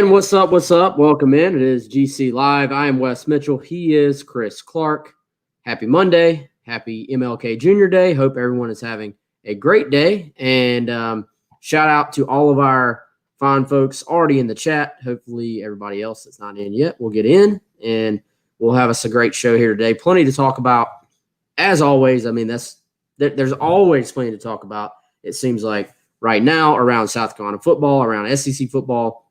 And what's up? What's up? Welcome in. It is GC Live. I am Wes Mitchell. He is Chris Clark. Happy Monday. Happy MLK Jr. Day. Hope everyone is having a great day. And shout out to all of our fine folks already in the chat. Hopefully everybody else that's not in yet will get in, and we'll have us a great show here today. Plenty to talk about, as always. I mean, there's always plenty to talk about, it seems like, right now around South Carolina football, around SEC football,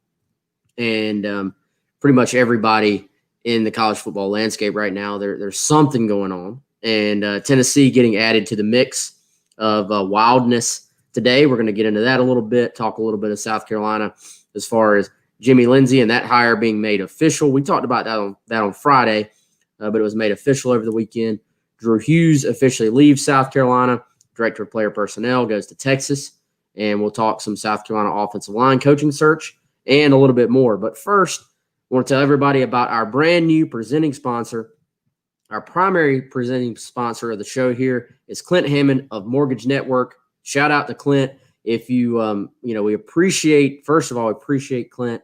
and pretty much everybody in the college football landscape right now. There's something going on, and Tennessee getting added to the mix of wildness today. We're going to get into that a little bit, talk a little bit of South Carolina as far as Jimmy Lindsey and that hire being made official. We talked about that on Friday, but it was made official over the weekend. Drew Hughes officially leaves South Carolina. Director of Player Personnel goes to Texas, and we'll talk some South Carolina offensive line coaching search and a little bit more. But first, I want to tell everybody about our brand new presenting sponsor. Our primary presenting sponsor of the show here is Clint Hammond of Mortgage Network. Shout out to Clint. If we appreciate, first of all, appreciate Clint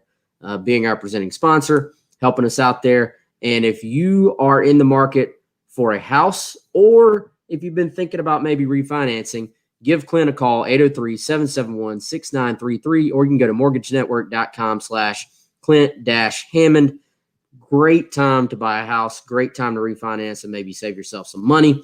being our presenting sponsor, helping us out there. And if you are in the market for a house, or if you've been thinking about maybe refinancing, give Clint a call, 803-771-6933, or you can go to mortgagenetwork.com/Clint-Hammond. Great time to buy a house, great time to refinance and maybe save yourself some money.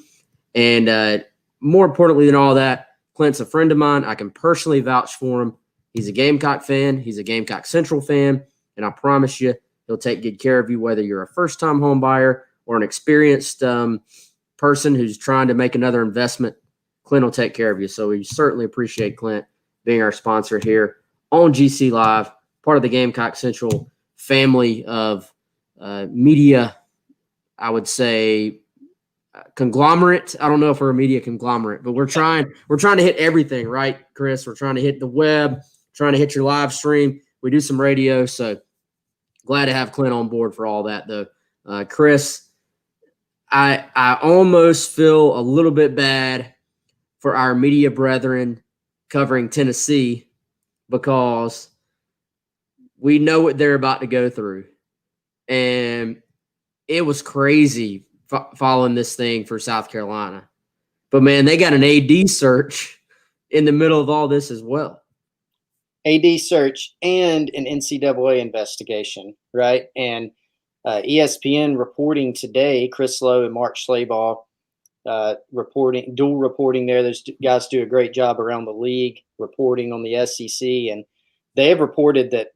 And more importantly than all that, Clint's a friend of mine. I can personally vouch for him. He's a Gamecock fan. He's a Gamecock Central fan. And I promise you, he'll take good care of you, whether you're a first-time home buyer or an experienced person who's trying to make another investment. Clint will take care of you. So we certainly appreciate Clint being our sponsor here on GC Live, part of the Gamecock Central family of media, I would say, conglomerate. I don't know if we're a media conglomerate, but we're trying to hit everything, right, Chris? We're trying to hit the web, trying to hit your live stream. We do some radio, so glad to have Clint on board for all that, though. Chris, I almost feel a little bit bad for our media brethren covering Tennessee, because we know what they're about to go through. And it was crazy following this thing for South Carolina. But, man, they got an AD search in the middle of all this as well. AD search and an NCAA investigation, right? And ESPN reporting today, Chris Lowe and Mark Schlabach dual reporting there. Those guys do a great job around the league reporting on the SEC, and they have reported that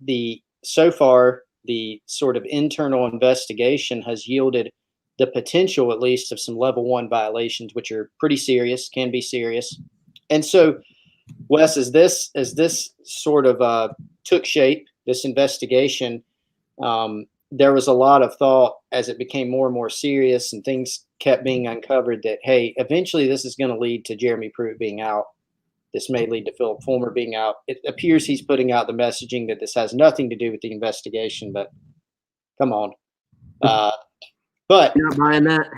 so far the sort of internal investigation has yielded the potential, at least, of some level 1 violations, which are pretty serious, can be serious. And so, Wes, as this sort of took shape, this investigation, there was a lot of thought as it became more and more serious and things kept being uncovered that, hey, eventually this is going to lead to Jeremy Pruitt being out. This may lead to Philip Fulmer being out. It appears he's putting out the messaging that this has nothing to do with the investigation, but come on. But not buying that.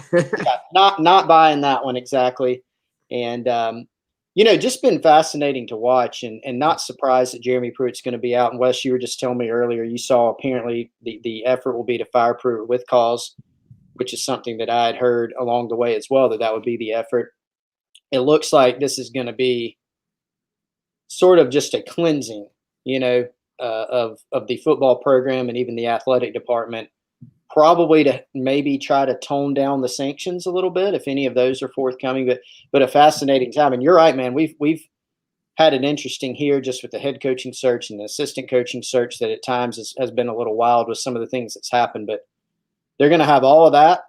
Yeah, not buying that one exactly. And, just been fascinating to watch, and not surprised that Jeremy Pruitt's going to be out. And Wes, you were just telling me earlier, you saw apparently the effort will be to fire Pruitt with cause, which is something that I had heard along the way as well, that would be the effort. It looks like this is going to be sort of just a cleansing, of the football program and even the athletic department, probably to maybe try to tone down the sanctions a little bit, if any of those are forthcoming. But a fascinating time. And you're right, man. We've had an interesting here just with the head coaching search and the assistant coaching search that at times has been a little wild with some of the things that's happened. But they're going to have all of that,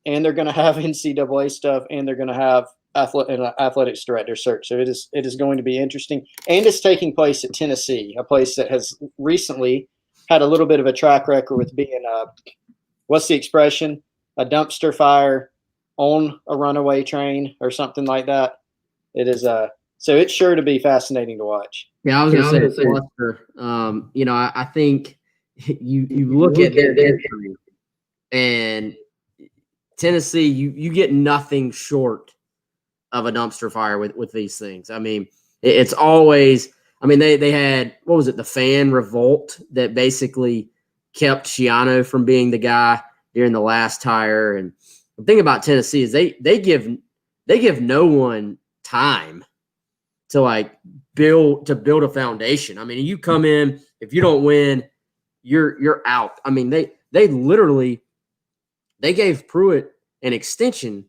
and they're going to have NCAA stuff, and they're going to have athletics director search. So it is going to be interesting. And it's taking place at Tennessee, a place that has recently had a little bit of a track record with being what's the expression? A dumpster fire on a runaway train or something like that. It is so it's sure to be fascinating to watch. Yeah, I was going to say cluster. I think you look at their history, and Tennessee, you get nothing short of a dumpster fire with these things. I mean, it's always. I mean, they had, what was it, the fan revolt that basically kept Shiano from being the guy during the last hire. And the thing about Tennessee is they give no one time to like build a foundation. I mean, you come in, if you don't win, you're out. I mean, they literally gave Pruitt an extension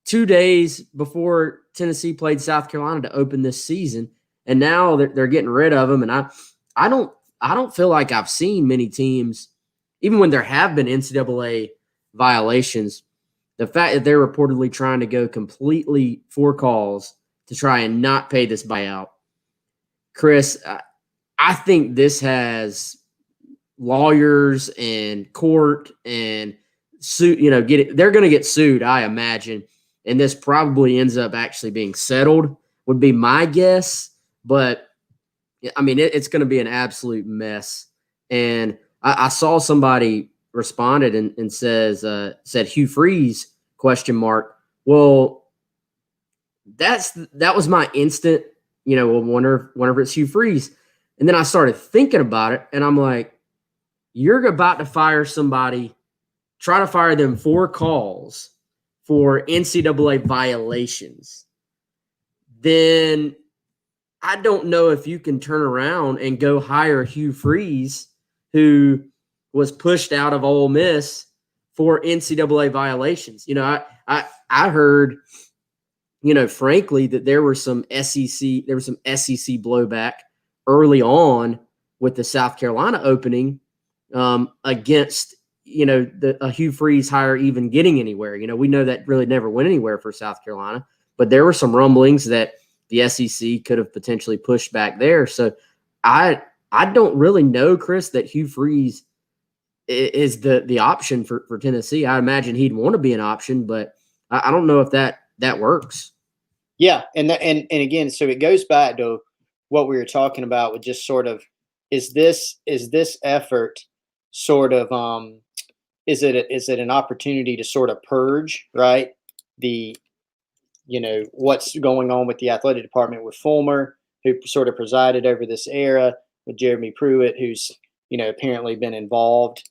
2 days before Tennessee played South Carolina to open this season, and now they're getting rid of him. And I don't feel like I've seen many teams, even when there have been NCAA violations, the fact that they're reportedly trying to go completely for calls to try and not pay this buyout. Chris, I think this has lawyers and court and suit, they're going to get sued, I imagine. And this probably ends up actually being settled, would be my guess. But I mean, it's going to be an absolute mess. And I saw somebody responded and said Hugh Freeze ? Well, that was my instant, whenever it's Hugh Freeze. And then I started thinking about it, and I'm like, you're about to fire somebody, try to fire them for calls for NCAA violations. Then I don't know if you can turn around and go hire Hugh Freeze, who was pushed out of Ole Miss for NCAA violations. I heard, frankly, that there was some SEC blowback early on with the South Carolina opening against, a Hugh Freeze hire even getting anywhere. We know that really never went anywhere for South Carolina, but there were some rumblings that the SEC could have potentially pushed back there. So I don't really know, Chris, that Hugh Freeze is the option for Tennessee. I imagine he'd want to be an option, but I don't know if that works. Yeah, and again, so it goes back to what we were talking about with just sort of is this effort sort of is it an opportunity to sort of purge, right? What's going on with the athletic department with Fulmer, who sort of presided over this era, with Jeremy Pruitt, who's apparently been involved,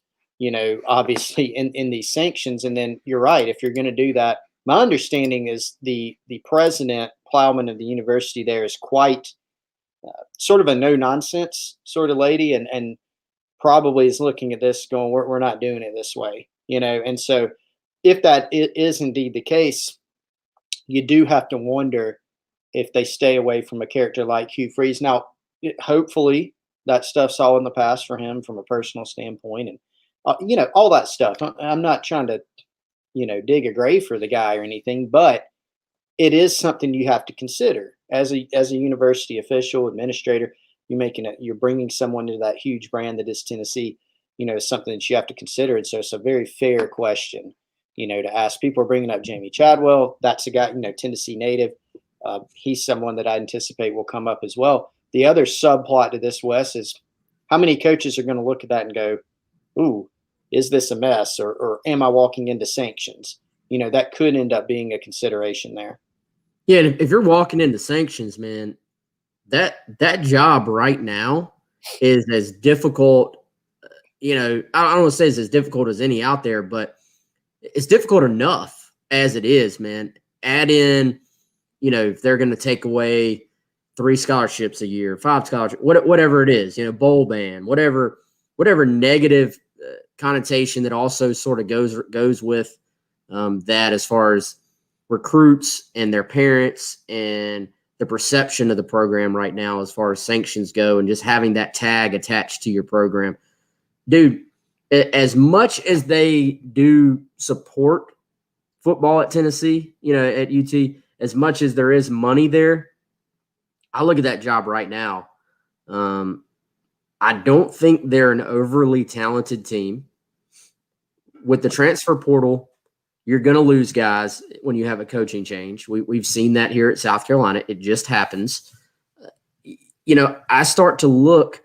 obviously in these sanctions. And then you're right, if you're going to do that, my understanding is the president, Plowman of the university there, is quite sort of a no nonsense sort of lady, and probably is looking at this going, we're not doing it this way, And so if that is indeed the case, you do have to wonder if they stay away from a character like Hugh Freeze. Now, hopefully that stuff's all in the past for him from a personal standpoint, and all that stuff. I'm not trying to dig a grave for the guy or anything, but it is something you have to consider as a university official, administrator. You're bringing someone into that huge brand that is Tennessee, something that you have to consider. And so it's a very fair question, to ask. People are bringing up Jamie Chadwell. That's a guy, Tennessee native. He's someone that I anticipate will come up as well. The other subplot to this, Wes, is how many coaches are going to look at that and go, ooh, is this a mess, or am I walking into sanctions? That could end up being a consideration there. Yeah, and if you're walking into sanctions, man, that job right now is as difficult, I don't want to say it's as difficult as any out there, but it's difficult enough as it is, man. Add in, if they're going to take away 3 scholarships a year, 5 scholarships, whatever it is, bowl ban, whatever negative connotation that also sort of goes with that, as far as recruits and their parents and the perception of the program right now as far as sanctions go, and just having that tag attached to your program. Dude, as much as they do support football at Tennessee, at UT, as much as there is money there, I look at that job right now. I don't think they're an overly talented team. With the transfer portal, you're going to lose guys when you have a coaching change. We've seen that here at South Carolina. It just happens. I start to look,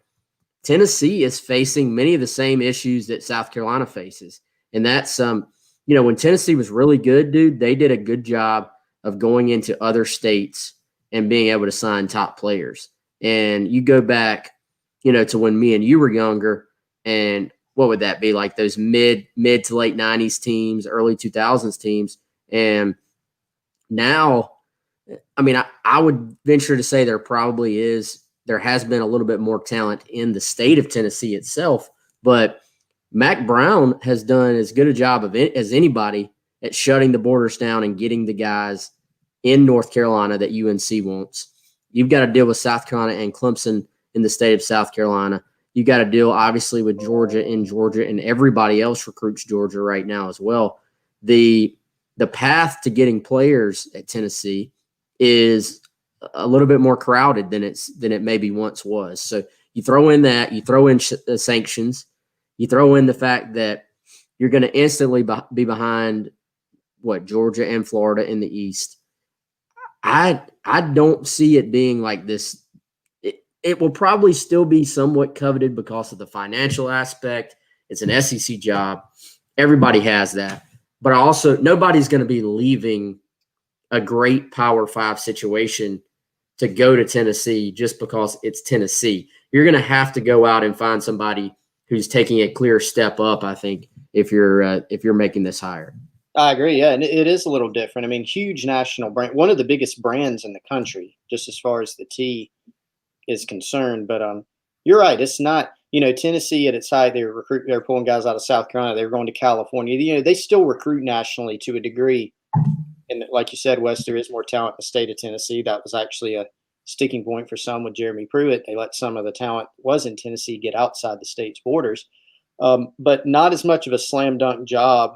Tennessee is facing many of the same issues that South Carolina faces. And that's, when Tennessee was really good, dude, they did a good job of going into other states and being able to sign top players. And you go back, to when me and you were younger, and what would that be, like those mid to late 90s teams, early 2000s teams. And now, I mean, I would venture to say there has been a little bit more talent in the state of Tennessee itself, but Mac Brown has done as good a job of it as anybody at shutting the borders down and getting the guys in North Carolina that UNC wants. You've got to deal with South Carolina and Clemson in the state of South Carolina. You got to deal, obviously, with Georgia in Georgia, and everybody else recruits Georgia right now as well. The path to getting players at Tennessee is a little bit more crowded than it maybe once was. So you throw in that, you throw in the sanctions, you throw in the fact that you're going to instantly be behind Georgia and Florida in the East. I don't see it being like this. It will probably still be somewhat coveted because of the financial aspect. It's an SEC job. Everybody has that. But also, nobody's going to be leaving a great Power 5 situation to go to Tennessee just because it's Tennessee. You're going to have to go out and find somebody who's taking a clear step up, I think, if you're making this hire. I agree. Yeah, and it is a little different. I mean, huge national brand, one of the biggest brands in the country, just as far as the tea is concerned. But you're right. It's not, Tennessee at its height, they're pulling guys out of South Carolina. They're going to California. They still recruit nationally to a degree. And like you said, Wes, there is more talent in the state of Tennessee. That was actually a sticking point for some with Jeremy Pruitt. They let some of the talent was in Tennessee get outside the state's borders, but not as much of a slam dunk job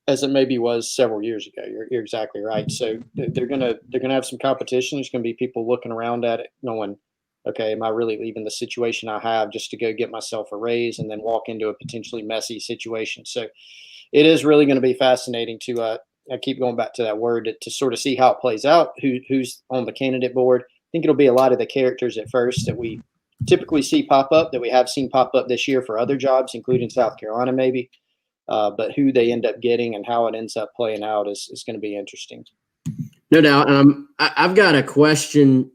as it maybe was several years ago. You're exactly right. So they're gonna have some competition. There's gonna be people looking around at it, knowing, okay, am I really leaving the situation I have just to go get myself a raise and then walk into a potentially messy situation? So it is really going to be fascinating to I keep going back to that word to sort of see how it plays out, who's on the candidate board. I think it'll be a lot of the characters at first that we typically see pop up, that we have seen pop up this year for other jobs, including South Carolina maybe. But who they end up getting and how it ends up playing out is going to be interesting. No doubt. And I've got a question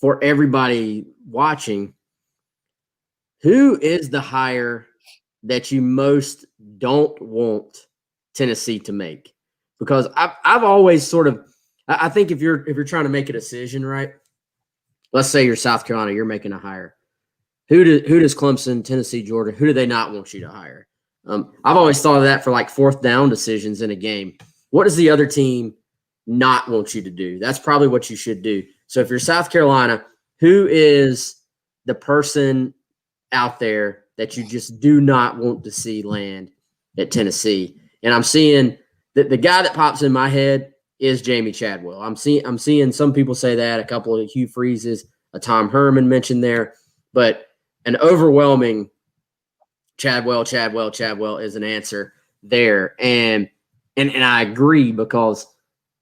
for everybody watching. Who is the hire that you most don't want Tennessee to make? Because I've always I think if you're trying to make a decision, right? Let's say you're South Carolina, you're making a hire. Who does Clemson, Tennessee, Georgia, who do they not want you to hire? I've always thought of that for like fourth down decisions in a game. What does the other team not want you to do? That's probably what you should do. So if you're South Carolina, who is the person out there that you just do not want to see land at Tennessee? And I'm seeing that the guy that pops in my head is Jamie Chadwell. I'm seeing some people say that, a couple of Hugh Freezes, a Tom Herman mentioned there, but an overwhelming Chadwell is an answer there. And I agree, because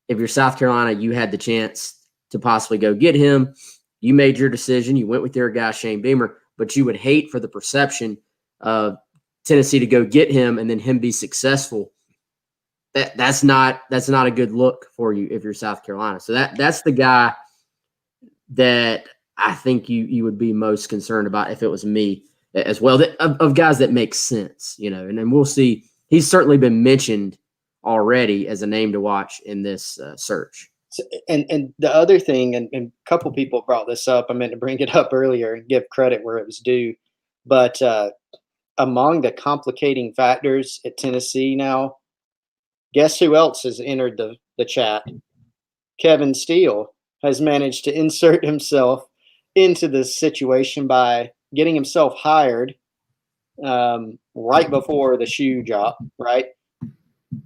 if you're South Carolina, you had the chance to possibly go get him. You made your decision. You went with your guy, Shane Beamer, but you would hate for the perception of Tennessee to go get him and then him be successful. That's not a good look for you if you're South Carolina. So that's the guy that I think you would be most concerned about if it was me as well, of guys that make sense, and then we'll see. He's certainly been mentioned already as a name to watch in this search. And the other thing, and a couple people brought this up, I meant to bring it up earlier and give credit where it was due, but among the complicating factors at Tennessee now, guess who else has entered the chat? Kevin Steele has managed to insert himself into this situation by getting himself hired right before the shoe drop, right?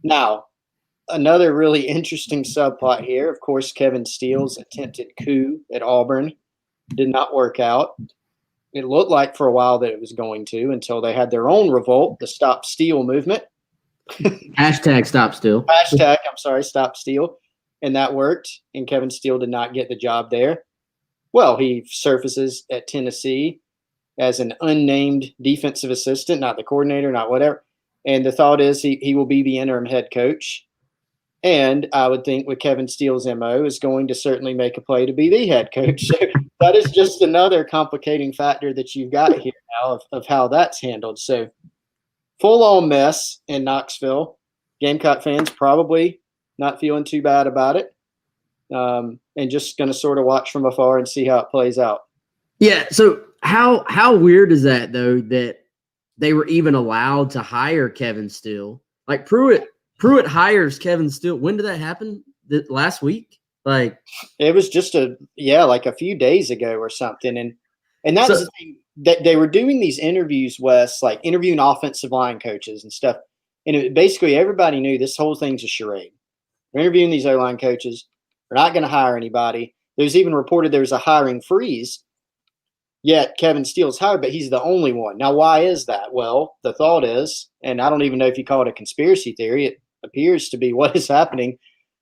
Now, another really interesting subplot here, of course, Kevin Steele's attempted coup at Auburn did not work out. It looked like for a while that it was going to, until they had their own revolt, the Stop Steele movement. Hashtag Stop Steele. Stop Steele. And that worked, and Kevin Steele did not get the job there. Well, he surfaces at Tennessee as an unnamed defensive assistant, not the coordinator, not whatever. And the thought is he will be the interim head coach. And I would think with Kevin Steele's MO is going to certainly make a play to be the head coach. So that is just another complicating factor that you've got here now of how that's handled. So full on mess in Knoxville. Gamecock fans probably not feeling too bad about it. And just going to sort of watch from afar and see how it plays out. Yeah. So how weird is that though, that they were even allowed to hire Kevin Steele? Like Pruitt hires Kevin Steele. When did that happen? Last week? Like it was just like a few days ago or something. And that was the thing, that they were doing these interviews, Wes, like interviewing offensive line coaches and stuff. And basically everybody knew this whole thing's a charade. We're interviewing these O-line coaches. We're not going to hire anybody. There's even reported there's a hiring freeze. Yet Kevin Steele's hired, but he's the only one. Now, why is that? Well, the thought is, and I don't even know if you call it a conspiracy theory, it appears to be what is happening,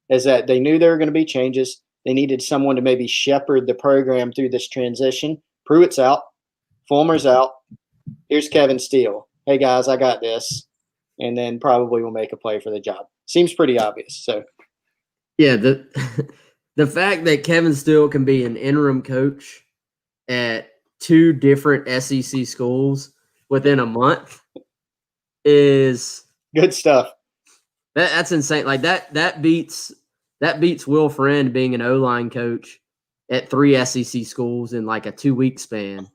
is that they knew there were going to be changes. They needed someone to maybe shepherd the program through this transition. Pruitt's out. Fulmer's out. Here's Kevin Steele. Hey, guys, I got this. And then probably will make a play for the job. Seems pretty obvious. So, yeah, the fact that Kevin Steele can be an interim coach at 2 different SEC schools within a month is good stuff. That's insane. Like that beats Will Friend being an O-line coach at 3 SEC schools in like a 2-week span.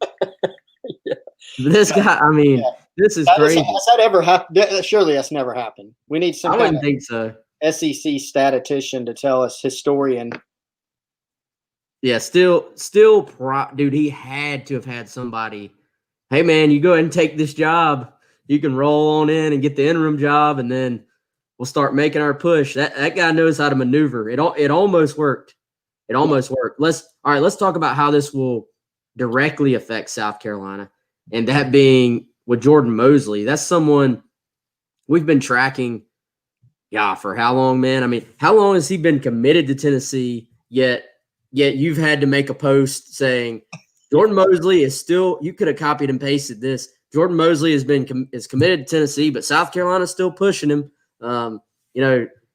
Yeah. This guy, I mean, this is crazy. Has that ever happened? Surely that's never happened. We need some I wouldn't think so. SEC statistician to tell us, historian. Yeah, still, dude, he had to have had somebody. Hey, man, you go ahead and take this job. You can roll on in and get the interim job, and then we'll start making our push. That guy knows how to maneuver. It almost worked. It almost worked. Let's talk about how this will directly affect South Carolina, and that being with Jordan Mosley. That's someone we've been tracking. Yeah, for how long, man? I mean, how long has he been committed to Tennessee? Yet you've had to make a post saying Jordan Mosley is still. You could have copied and pasted this. Jordan Mosley is committed to Tennessee, but South Carolina's still pushing him.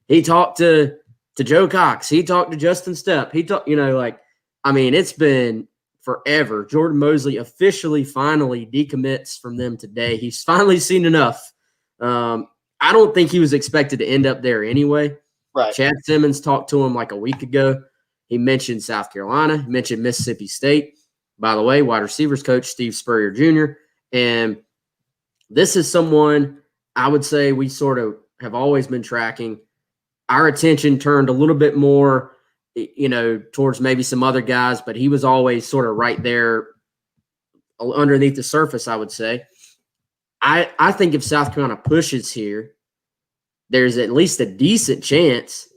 He talked to Joe Cox. He talked to Justin Stepp. He talked. It's been forever. Jordan Mosley officially, finally decommits from them today. He's finally seen enough. I don't think he was expected to end up there anyway. Right. Chad Simmons talked to him like a week ago. He mentioned South Carolina. He mentioned Mississippi State. By the way, wide receivers coach Steve Spurrier Jr. And this is someone I would say we sort of have always been tracking. Our attention turned a little bit more, towards maybe some other guys, but he was always sort of right there underneath the surface, I would say. I think if South Carolina pushes here, there's at least a decent chance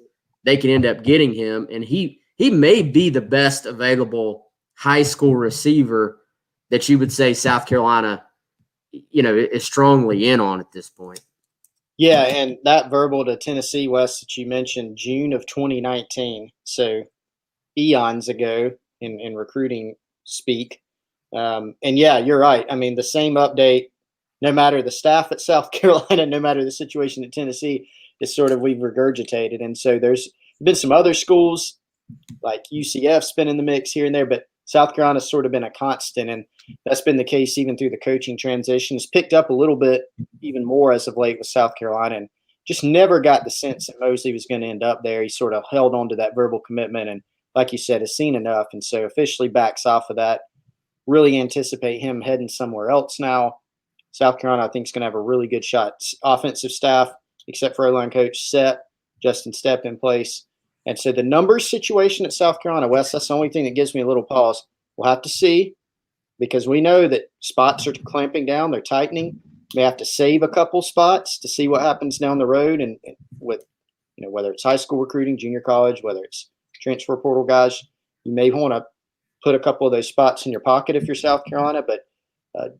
they can end up getting him. And he may be the best available high school receiver that you would say South Carolina, is strongly in on at this point. Yeah, and that verbal to Tennessee, West, that you mentioned, June of 2019, so eons ago in recruiting speak. And yeah, you're right. I mean, the same update, no matter the staff at South Carolina, no matter the situation at Tennessee, is sort of we've regurgitated. And so there's been some other schools like UCF's been in the mix here and there, but South Carolina's sort of been a constant, and that's been the case even through the coaching transition. It's picked up a little bit even more as of late with South Carolina, and just never got the sense that Mosley was going to end up there. He sort of held on to that verbal commitment and, like you said, has seen enough, and so officially backs off of that. Really anticipate him heading somewhere else now. South Carolina, I think, is going to have a really good shot. Offensive staff, except for O-line coach, set. Justin Stepp in place. And so the numbers situation at South Carolina, Wes, that's the only thing that gives me a little pause. We'll have to see, because we know that spots are clamping down. They're tightening. They have to save a couple spots to see what happens down the road. And with, whether it's high school recruiting, junior college, whether it's transfer portal guys, you may want to put a couple of those spots in your pocket if you're South Carolina. But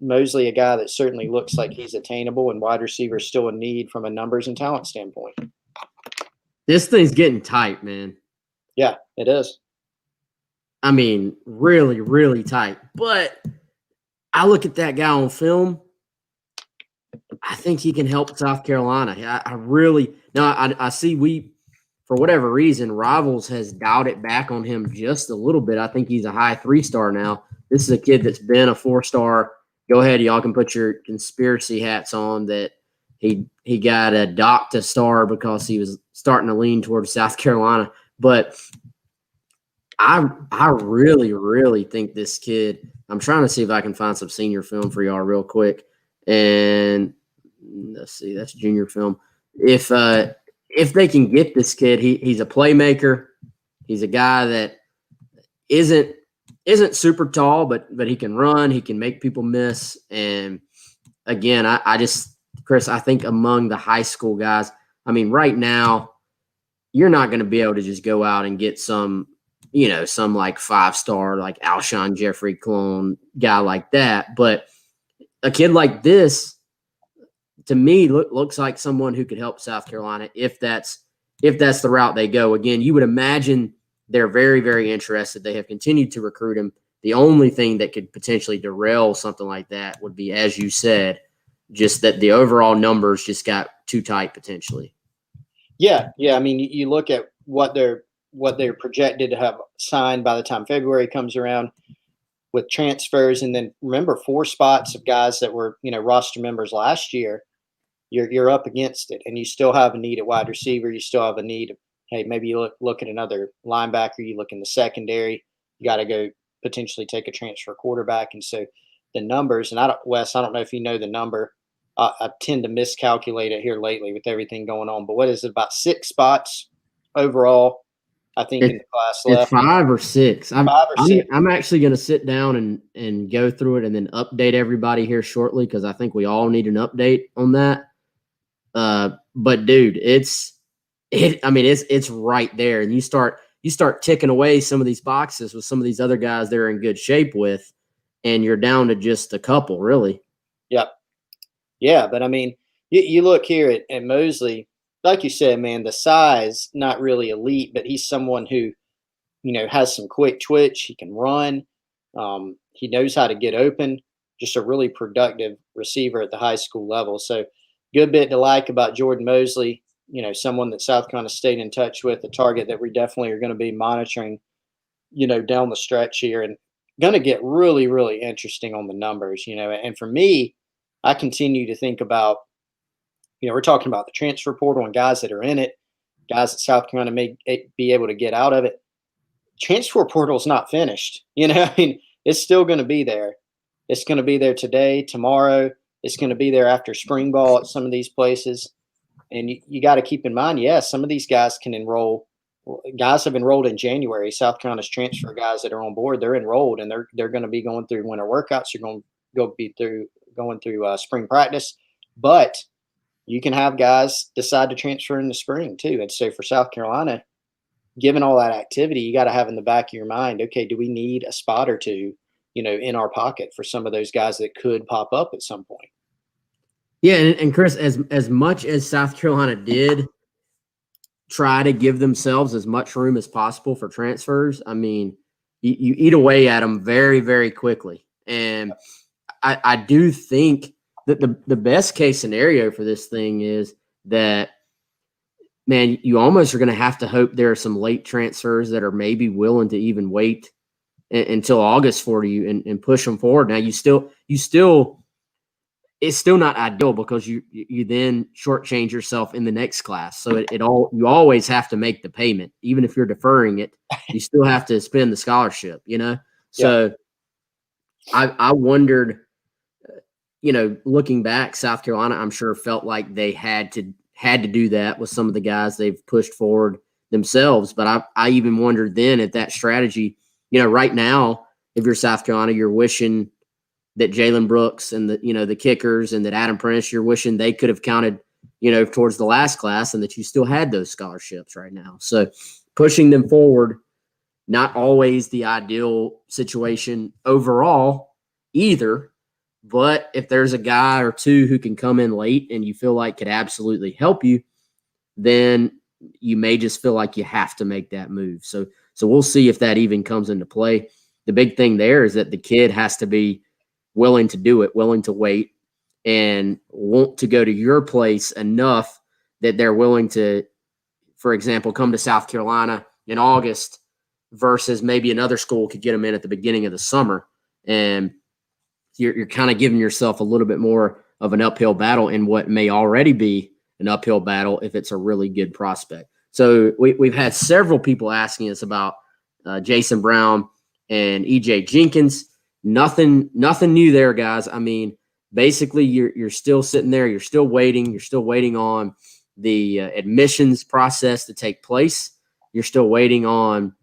Mosley, a guy that certainly looks like he's attainable, and wide receiver is still a need from a numbers and talent standpoint. This thing's getting tight, man. Yeah, it is. I mean, really, really tight. But I look at that guy on film. I think he can help South Carolina. I see for whatever reason, Rivals has dialed it back on him just a little bit. I think he's a high 3-star now. This is a kid that's been a 4-star. Go ahead, y'all can put your conspiracy hats on that he got a docked a star because he was starting to lean towards South Carolina. But I really, really think this kid – I'm trying to see if I can find some senior film for y'all real quick. And let's see, that's junior film. If they can get this kid, he's a playmaker. He's a guy that isn't super tall, but he can run. He can make people miss. And again, I just, Chris, I think among the high school guys, I mean, right now, you're not going to be able to just go out and get some like 5-star, like Alshon Jeffrey clone guy like that. But a kid like this, to me, looks like someone who could help South Carolina if that's the route they go. Again, you would imagine they're very, very interested. They have continued to recruit him. The only thing that could potentially derail something like that would be, as you said, just that the overall numbers just got too tight potentially. Yeah. I mean, you look at what they're projected to have signed by the time February comes around with transfers, and then remember 4 spots of guys that were roster members last year. You're up against it, and you still have a need at wide receiver. You still have a need of, hey, maybe you look at another linebacker. You look in the secondary. You got to go potentially take a transfer quarterback. And so the numbers, and I don't know if you know the number. I tend to miscalculate it here lately with everything going on. But what is it, about 6 spots overall? I think in the class left. 5 or 6. 5 or 6. I'm actually going to sit down and go through it and then update everybody here shortly because I think we all need an update on that. But dude, it's right there, and you start ticking away some of these boxes with some of these other guys they're in good shape with, and you're down to just a couple, really. Yep. Yeah, but I mean, you look here at Mosley. Like you said, man, the size, not really elite, but he's someone who, has some quick twitch. He can run. He knows how to get open. Just a really productive receiver at the high school level. So good bit to like about Jordan Mosley, someone that South Carolina stayed in touch with, a target that we definitely are going to be monitoring, down the stretch here, and going to get really, really interesting on the numbers, And for me, I continue to think about, we're talking about the transfer portal and guys that are in it, guys that South Carolina may be able to get out of it. Transfer portal is not finished. I mean, it's still going to be there. It's going to be there today, tomorrow. It's going to be there after spring ball at some of these places. And you got to keep in mind, some of these guys can enroll. Guys have enrolled in January. South Carolina's transfer guys that are on board, they're enrolled, and they're going to be going through winter workouts. You're going to be going through spring practice. But you can have guys decide to transfer in the spring too. And so for South Carolina, given all that activity, you got to have in the back of your mind, okay, do we need a spot or two, in our pocket for some of those guys that could pop up at some point? Yeah, and Chris, as much as South Carolina did try to give themselves as much room as possible for transfers, I mean, you eat away at them very, very quickly. And I do think that the best case scenario for this thing is that, man, you almost are going to have to hope there are some late transfers that are maybe willing to even wait until August for you and push them forward. Now you still it's still not ideal because you then shortchange yourself in the next class. So you always have to make the payment, even if you're deferring it. You still have to spend the scholarship, So I wondered. Looking back, South Carolina, I'm sure felt like they had to do that with some of the guys they've pushed forward themselves. But I even wondered then if that strategy, right now, if you're South Carolina, you're wishing that Jalen Brooks and the kickers and that Adam Prentice, you're wishing they could have counted, towards the last class and that you still had those scholarships right now. So pushing them forward, not always the ideal situation overall either. But if there's a guy or two who can come in late and you feel like could absolutely help you, then you may just feel like you have to make that move. So we'll see if that even comes into play. The big thing there is that the kid has to be willing to do it, willing to wait, and want to go to your place enough that they're willing to for example, come to South Carolina in August versus maybe another school could get them in at the beginning of the summer. And you're kind of giving yourself a little bit more of an uphill battle in what may already be an uphill battle if it's a really good prospect. So we've had several people asking us about Jason Brown and EJ Jenkins. Nothing new there, guys. I mean, basically you're still sitting there. You're still waiting. You're still waiting on the admissions process to take place. You're still waiting on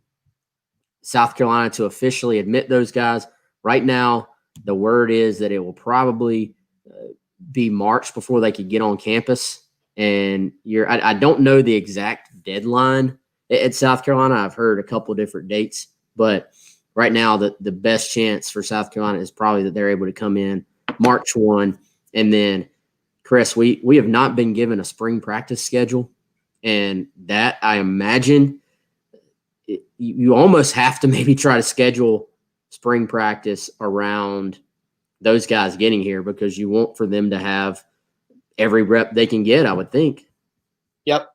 South Carolina to officially admit those guys. Right now, the word is that it will probably be March before they could get on campus. And I don't know the exact deadline at South Carolina. I've heard a couple of different dates, but right now the best chance for South Carolina is probably that they're able to come in March 1. And then, Chris, we have not been given a spring practice schedule. And that, I imagine, you almost have to maybe try to schedule spring practice around those guys getting here because you want for them to have every rep they can get, I would think. Yep.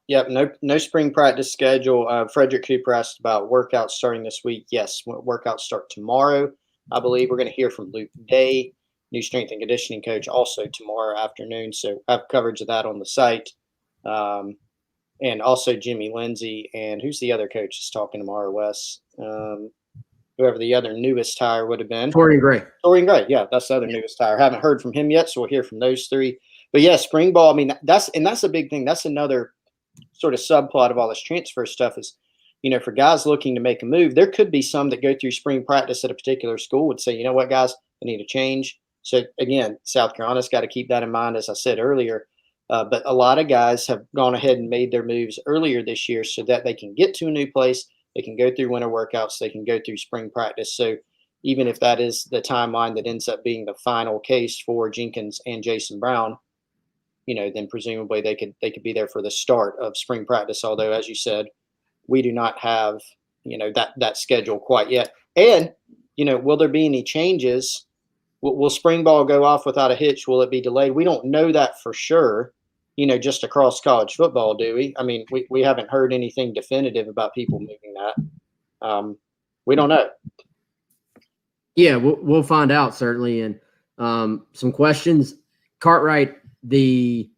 No spring practice schedule. Frederick Cooper asked about workouts starting this week. Yes, workouts start tomorrow. I believe we're going to hear from Luke Day, new strength and conditioning coach, also tomorrow afternoon. So I have coverage of that on the site. And also Jimmy Lindsey. And who's the other coach that's talking tomorrow, Wes? Whoever the other newest hire would have been. Torian Gray. Yeah, that's the other newest hire. Haven't heard from him yet, so we'll hear from those three. But yeah, spring ball, I mean, that's a big thing. That's another sort of subplot of all this transfer stuff is, for guys looking to make a move, there could be some that go through spring practice at a particular school would say, you know what, guys, I need a change. So again, South Carolina's got to keep that in mind, as I said earlier. But a lot of guys have gone ahead and made their moves earlier this year so that they can get to a new place. They can go through winter workouts. They can go through spring practice. So even if that is the timeline that ends up being the final case for Jenkins and Jason Brown, then presumably they could be there for the start of spring practice. Although, as you said, we do not have, that schedule quite yet. And, will there be any changes? Will spring ball go off without a hitch? Will it be delayed? We don't know that for sure, just across college football, do we? I mean, we haven't heard anything definitive about people moving that. We don't know. Yeah, we'll find out, certainly. And some questions. Cartwright, the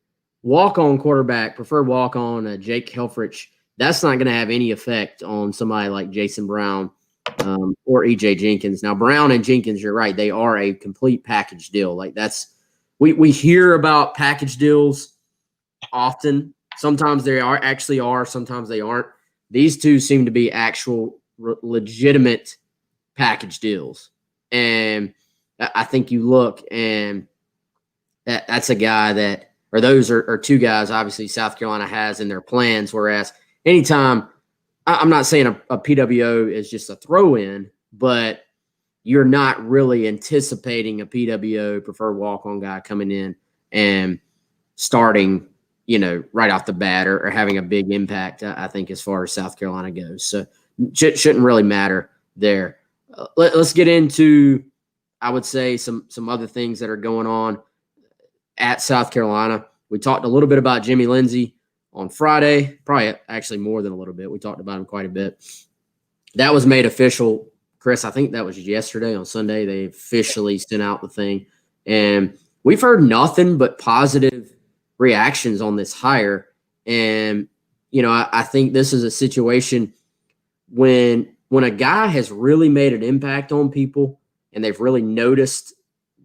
walk-on quarterback, preferred walk-on, Jake Helfrich, that's not going to have any effect on somebody like Jason Brown or EJ Jenkins. Now, Brown and Jenkins, you're right, they are a complete package deal. Like we hear about package deals often. Sometimes they are, sometimes they aren't. These two seem to be actual legitimate package deals. And I think you look and that's a guy that, or those are two guys obviously South Carolina has in their plans, whereas anytime, I'm not saying a PWO is just a throw-in, but you're not really anticipating a PWO preferred walk-on guy coming in and starting, right off the bat or having a big impact, I think, as far as South Carolina goes. So shouldn't really matter there. Let's get into, I would say, some other things that are going on at South Carolina. We talked a little bit about Jimmy Lindsey on Friday, probably actually more than a little bit. We talked about him quite a bit. That was made official, Chris. I think that was yesterday. On Sunday, they officially sent out the thing. And we've heard nothing but positive reactions on this hire. And, I think this is a situation when a guy has really made an impact on people and they've really noticed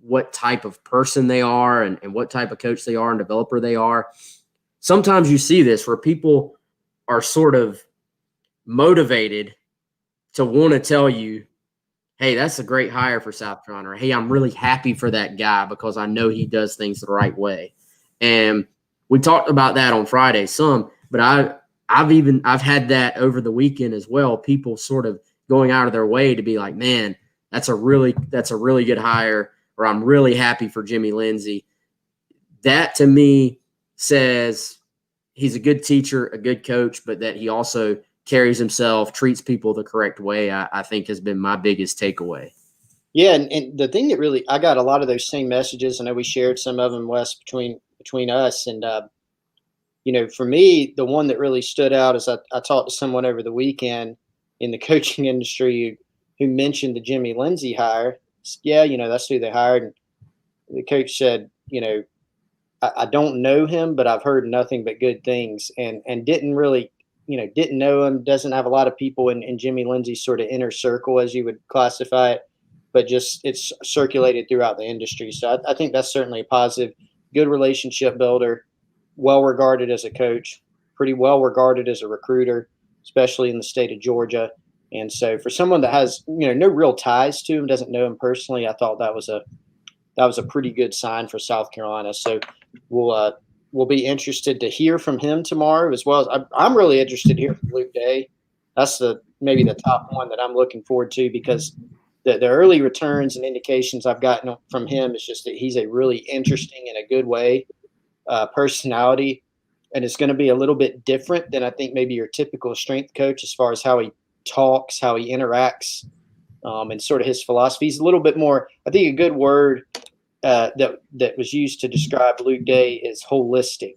what type of person they are and what type of coach they are and developer they are. Sometimes you see this where people are sort of motivated to want to tell you, hey, that's a great hire for South Carolina, or hey, I'm really happy for that guy because I know he does things the right way. And we talked about that on Friday some, but I've had that over the weekend as well. People sort of going out of their way to be like, man, that's a really good hire, or I'm really happy for Jimmy Lindsey. That to me says he's a good teacher, a good coach, but that he also carries himself, treats people the correct way, I think has been my biggest takeaway. Yeah, and the thing that really, I got a lot of those same messages. I know we shared some of them, Wes, between us. And for me, the one that really stood out is I talked to someone over the weekend in the coaching industry who mentioned the Jimmy Lindsey hire. Yeah, that's who they hired. And the coach said, I don't know him, but I've heard nothing but good things, and didn't really, didn't know him, doesn't have a lot of people in Jimmy Lindsey's sort of inner circle, as you would classify it, but just it's circulated throughout the industry. So I think that's certainly a positive, good relationship builder, well regarded as a coach, pretty well regarded as a recruiter, especially in the state of Georgia. And so for someone that has, no real ties to him, doesn't know him personally, I thought that was a pretty good sign for South Carolina. So we'll be interested to hear from him tomorrow, as well as I'm really interested to hear from Luke Day. That's maybe the top one that I'm looking forward to, because the early returns and indications I've gotten from him is just that he's a really interesting, in a good way, personality, and it's going to be a little bit different than I think maybe your typical strength coach as far as how he talks, how he interacts, and sort of his philosophy. He's a little bit more, I think a good word that was used to describe Luke Day is holistic,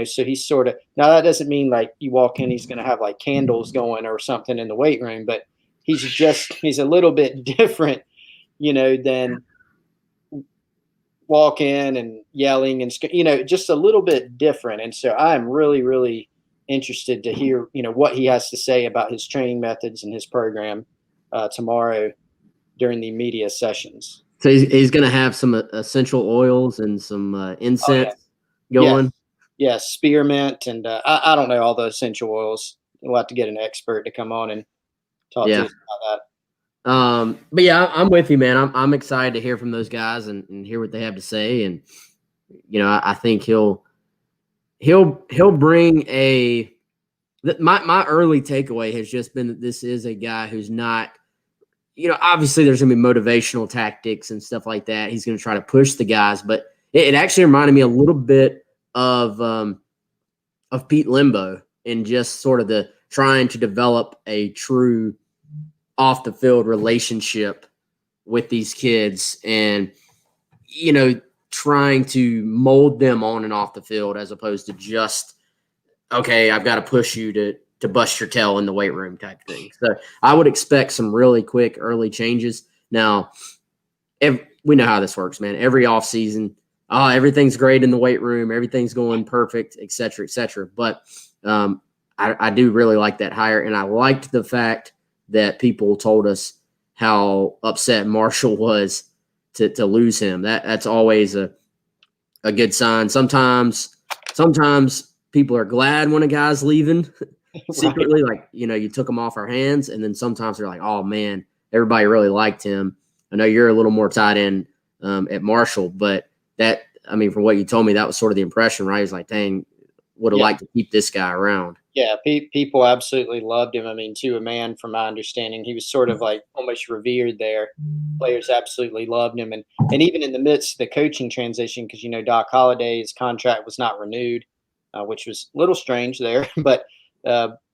so he's sort of, now that doesn't mean like you walk in, he's going to have like candles going or something in the weight room, but he's a little bit different, than walk in and yelling and, just a little bit different. And so I'm really, really interested to hear, what he has to say about his training methods and his program tomorrow during the media sessions. So he's going to have some essential oils and some incense going. Yes, spearmint, and I don't know all the essential oils. We'll have to get an expert to come on and talk to us about that. But yeah, I'm with you, man. I'm excited to hear from those guys and hear what they have to say. And I think he'll bring my early takeaway has just been that this is a guy who's not. Obviously there's going to be motivational tactics and stuff like that. He's going to try to push the guys, but it actually reminded me a little bit of Pete Limbo, and just sort of the trying to develop a true off the field relationship with these kids, and, trying to mold them on and off the field, as opposed to just, okay, I've got to push you to bust your tail in the weight room type thing. So I would expect some really quick early changes. Now, we know how this works, man. Every off season, everything's great in the weight room. Everything's going perfect, et cetera, et cetera. But I do really like that hire. And I liked the fact that people told us how upset Marshall was to lose him. That's always a good sign. Sometimes people are glad when a guy's leaving. Secretly, right. Like, you took him off our hands, and then sometimes they're like, oh man, everybody really liked him. I know you're a little more tied in at Marshall, but from what you told me, that was sort of the impression, right? He's like, dang, would have liked to keep this guy around. Yeah, people absolutely loved him. To a man, from my understanding, he was sort of like almost revered there. Players absolutely loved him. And even in the midst of the coaching transition, because, Doc Holliday's contract was not renewed, which was a little strange there, but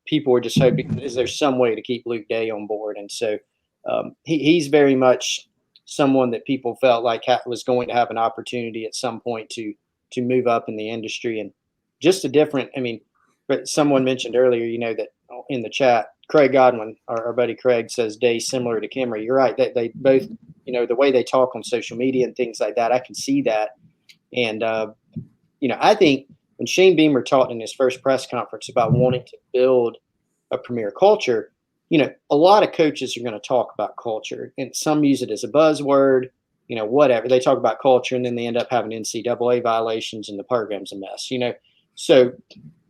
people were just hoping, is there some way to keep Luke Day on board? And so he's very much someone that people felt like was going to have an opportunity at some point to move up in the industry. And just a different, but someone mentioned earlier, that in the chat, Craig Godwin, our buddy Craig, says Day similar to Kimmerer. You're right. They both, the way they talk on social media and things like that, I can see that. And, I think when Shane Beamer talked in his first press conference about wanting to build a premier culture, a lot of coaches are going to talk about culture, and some use it as a buzzword, whatever. They talk about culture, and then they end up having NCAA violations, and the program's a mess, So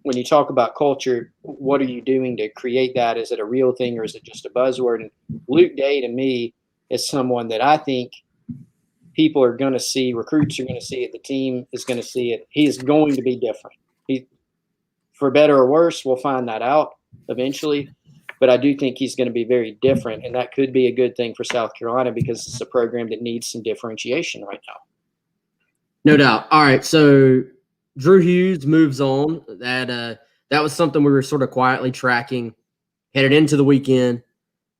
when you talk about culture, what are you doing to create that? Is it a real thing, or is it just a buzzword? And Luke Day, to me, is someone that I think people are going to see, recruits are going to see it, the team is going to see it. He is going to be different. For better or worse, we'll find that out eventually. But I do think he's going to be very different, and that could be a good thing for South Carolina, because it's a program that needs some differentiation right now. No doubt. All right, so Drew Hughes moves on. That was something we were sort of quietly tracking, headed into the weekend.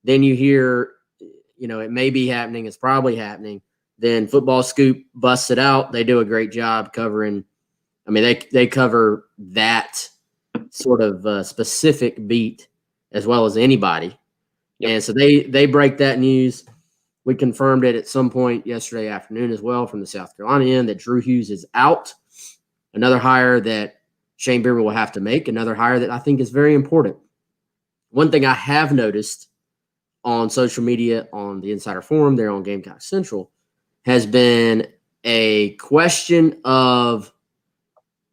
Then you hear, it may be happening. It's probably happening. Then Football Scoop busts it out. They do a great job covering. They cover that sort of specific beat as well as anybody. Yep. And so they break that news. We confirmed it at some point yesterday afternoon as well from the South Carolina end that Drew Hughes is out. Another hire that Shane Beamer will have to make, another hire that I think is very important. One thing I have noticed on social media, on the Insider Forum there on Gamecock Central, has been a question of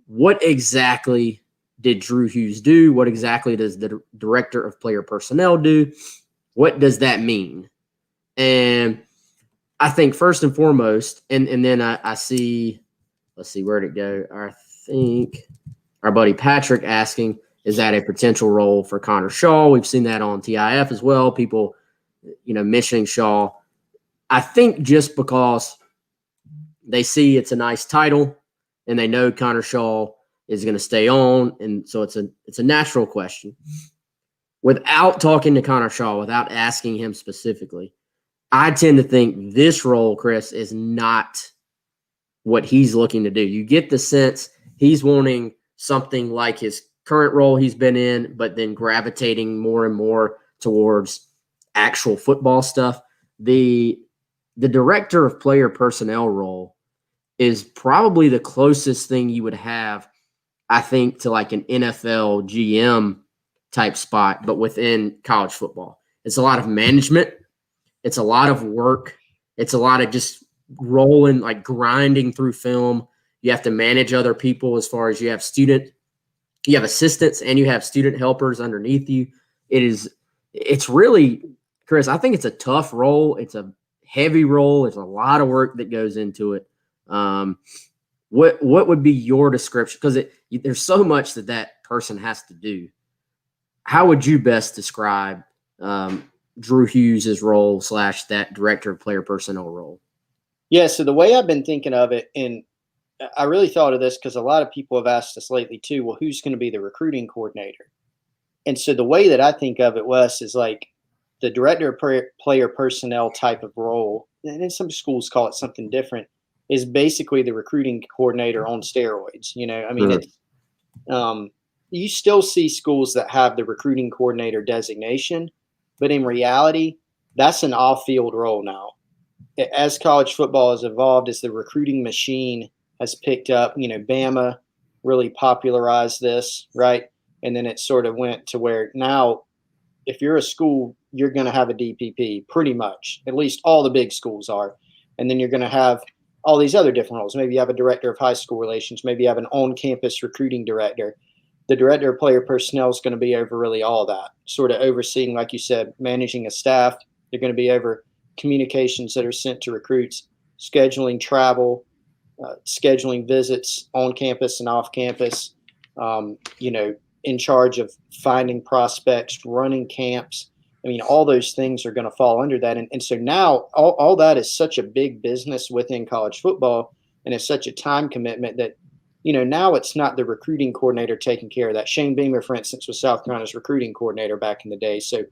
what exactly did Drew Hughes do? What exactly does the director of player personnel do? What does that mean? And I think first and foremost, and then I see, let's see, where'd it go? I think our buddy Patrick asking, is that a potential role for Connor Shaw? We've seen that on TIF as well. People, mentioning Shaw. I think just because they see it's a nice title and they know Connor Shaw is going to stay on, and so it's a natural question. Without talking to Connor Shaw, without asking him specifically, I tend to think this role, Chris, is not what he's looking to do. You get the sense he's wanting something like his current role he's been in, but then gravitating more and more towards actual football stuff. The director of player personnel role is probably the closest thing you would have, I think, to like an NFL GM type spot, but within college football. It's a lot of management. It's a lot of work. It's a lot of just rolling, like grinding through film. You have to manage other people as far as you have assistants and you have student helpers underneath you. It's really, Chris, I think it's a tough role. It's a heavy role. It's a lot of work that goes into it. What would be your description? Because there's so much that person has to do. How would you best describe Drew Hughes' role / that director of player personnel role? Yeah, so the way I've been thinking of it, and I really thought of this because a lot of people have asked us lately too, well, who's going to be the recruiting coordinator? And so the way that I think of it, Wes, is like the director of player personnel type of role, and then some schools call it something different, is basically the recruiting coordinator on steroids. It's you still see schools that have the recruiting coordinator designation, but in reality, that's an off-field role now. As college football has evolved, as the recruiting machine has picked up, Bama really popularized this, right? And then it sort of went to where now, if you're a school, you're going to have a DPP pretty much. At least all the big schools are. And then you're going to have all these other different roles. Maybe you have a director of high school relations. Maybe you have an on-campus recruiting director. The director of player personnel is going to be over really all that, sort of overseeing, like you said, managing a staff. They're going to be over communications that are sent to recruits, scheduling travel, scheduling visits on campus and off campus, in charge of finding prospects, running camps. I mean, all those things are going to fall under that. And so now all that is such a big business within college football, and it's such a time commitment that, now it's not the recruiting coordinator taking care of that. Shane Beamer, for instance, was South Carolina's recruiting coordinator back in the day. So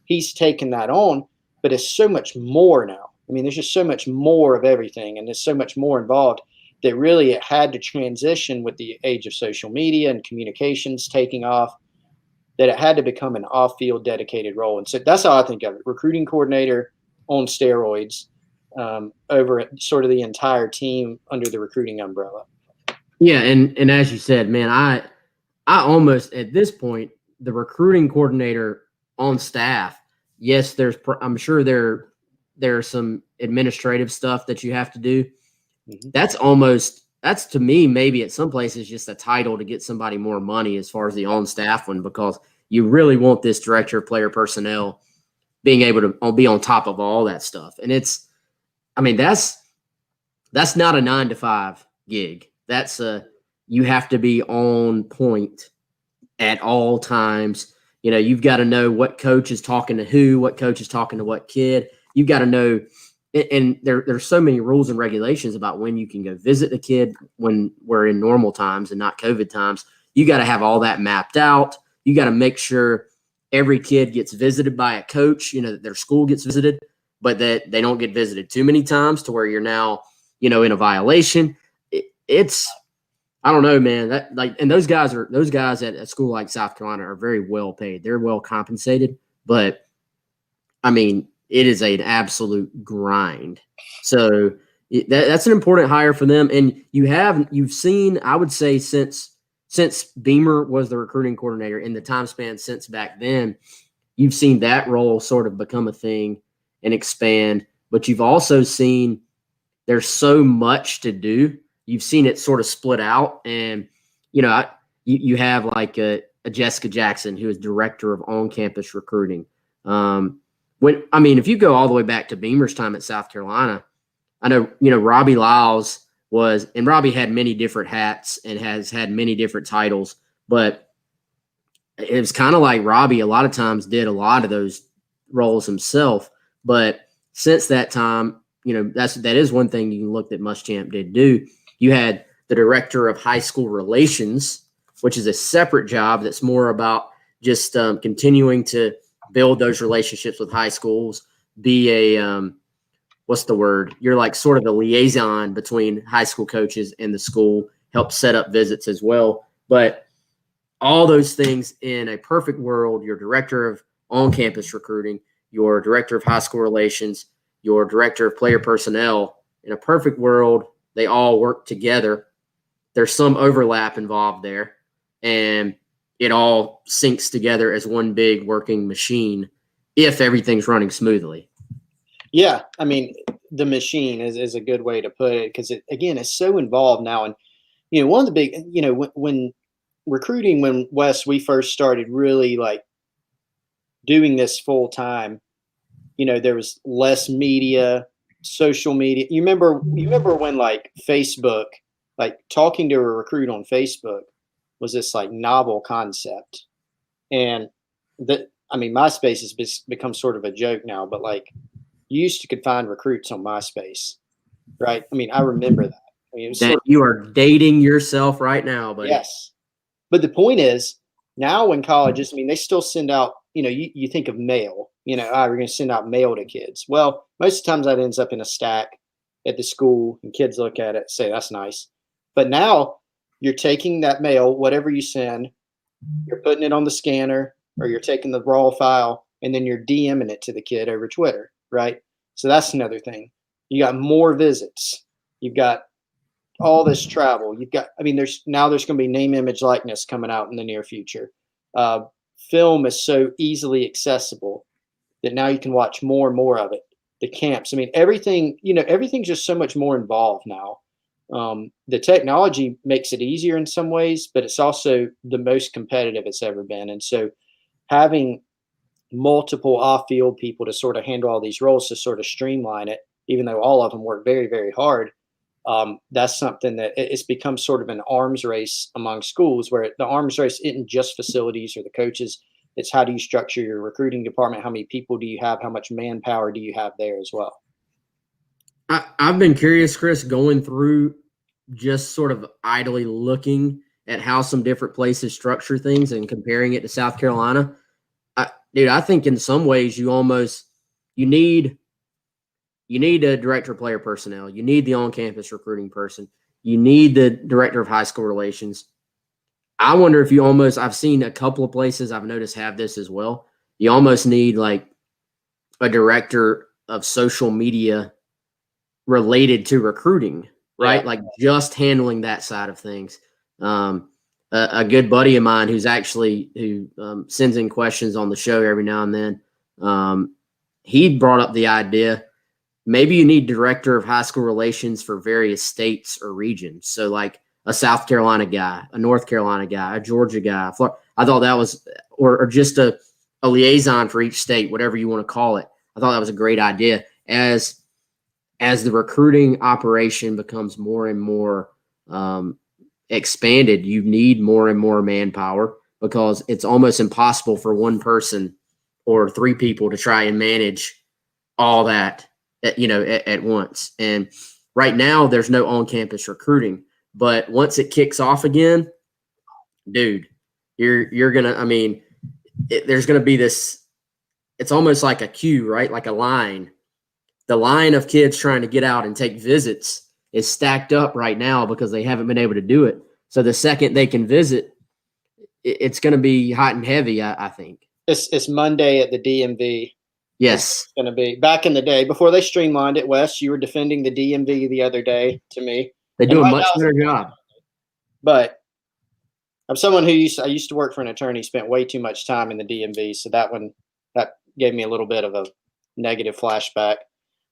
he's taken that on, but it's so much more now. I mean, there's just so much more of everything, and there's so much more involved that really it had to transition with the age of social media and communications taking off, that it had to become an off-field dedicated role. And so that's how I think of it. Recruiting coordinator on steroids, over sort of the entire team under the recruiting umbrella. Yeah, and as you said, man, I almost at this point, the recruiting coordinator on staff, yes, I'm sure there's some administrative stuff that you have to do. Mm-hmm. That's to me, maybe at some places just a title to get somebody more money as far as the on-staff one, because you really want this director of player personnel being able to be on top of all that stuff. And that's not a 9-to-5 gig. You have to be on point at all times. You've got to know what coach is talking to who, what coach is talking to what kid. You've got to know, and there's so many rules and regulations about when you can go visit a kid when we're in normal times and not COVID times. You got to have all that mapped out. You got to make sure every kid gets visited by a coach, that their school gets visited, but that they don't get visited too many times to where you're now, in a violation. I don't know, man. That and those guys at a school like South Carolina are very well paid. They're well compensated, but I mean, it is an absolute grind. So that's an important hire for them. And you've seen, I would say, since Beamer was the recruiting coordinator in the time span since back then, you've seen that role sort of become a thing and expand. But you've also seen there's so much to do. You've seen it sort of split out, and you have like a Jessica Jackson, who is director of on-campus recruiting. If you go all the way back to Beamer's time at South Carolina, I know Robbie Lyles and Robbie had many different hats and has had many different titles, but it was kind of like Robbie a lot of times did a lot of those roles himself. But since that time, that is one thing you can look that Muschamp did do. You had the director of high school relations, which is a separate job that's more about just continuing to build those relationships with high schools, be a what's the word? You're like sort of the liaison between high school coaches and the school, help set up visits as well. But all those things in a perfect world, your director of on-campus recruiting, your director of high school relations, your director of player personnel, in a perfect world, they all work together. There's some overlap involved there, and it all syncs together as one big working machine if everything's running smoothly. Yeah, I mean, the machine is a good way to put it, because it's so involved now. And one of the big, when recruiting, when we first started really like doing this full time, there was less media, social media. You remember when like Facebook, like talking to a recruit on Facebook was this like novel concept. And MySpace has become sort of a joke now, but like you could find recruits on MySpace, right? I remember that. It was you are dating yourself right now, buddy. Yes. But the point is, now in colleges, they still send out, you think of mail, we're going to send out mail to kids. Well, most of the times that ends up in a stack at the school, and kids look at it, say, that's nice. But now you're taking that mail, whatever you send, you're putting it on the scanner, or you're taking the raw file, and then you're DMing it to the kid over Twitter, right? So that's another thing. You got more visits. You've got all this travel. You've got, there's going to be name, image, likeness coming out in the near future. Film is so easily accessible that now you can watch more and more of it. The camps, everything, everything's just so much more involved now. The technology makes it easier in some ways, but it's also the most competitive it's ever been. And so having multiple off-field people to sort of handle all these roles to sort of streamline it, even though all of them work very, very hard, that's something that it's become sort of an arms race among schools, where the arms race isn't just facilities or the coaches. It's how do you structure your recruiting department? How many people do you have? How much manpower do you have there as well? I've been curious, Chris, going through just sort of idly looking at how some different places structure things and comparing it to South Carolina. I think in some ways you need a director of player personnel. You need the on-campus recruiting person. You need the director of high school relations. I wonder if I've seen a couple of places I've noticed have this as well. You almost need like a director of social media related to recruiting, right? Yeah. Like just handling that side of things. A good buddy of mine who sends in questions on the show every now and then. He brought up the idea, maybe you need director of high school relations for various states or regions. So like a South Carolina guy, a North Carolina guy, a Georgia guy. I thought that was, or just a liaison for each state, whatever you want to call it. I thought that was a great idea. As the recruiting operation becomes more and more expanded, you need more and more manpower, because it's almost impossible for one person or three people to try and manage all that at once. And right now there's no on-campus recruiting, but once it kicks off again, dude, you're gonna, there's gonna be this, it's almost like a queue, right? Like a line. The line of kids trying to get out and take visits is stacked up right now because they haven't been able to do it. So the second they can visit, it's going to be hot and heavy, I think. It's Monday at the DMV. Yes. It's going to be back in the day before they streamlined it. Wes, you were defending the DMV the other day to me. They do a much better job. But I'm someone who I used to work for an attorney, spent way too much time in the DMV. So that gave me a little bit of a negative flashback.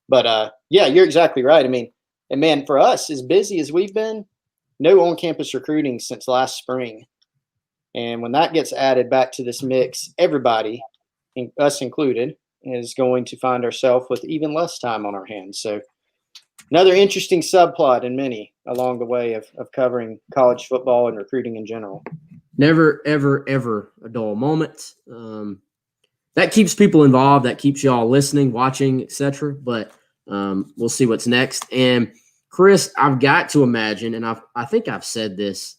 But yeah, you're exactly right. I mean, and man, for us, as busy as we've been, no on-campus recruiting since last spring. And when that gets added back to this mix, everybody, us included, is going to find ourselves with even less time on our hands. So another interesting subplot in many along the way of covering college football and recruiting in general. Never, ever, ever a dull moment. That keeps people involved. That keeps y'all listening, watching, etc. But we'll see what's next. And Chris, I've got to imagine, and I think I've said this,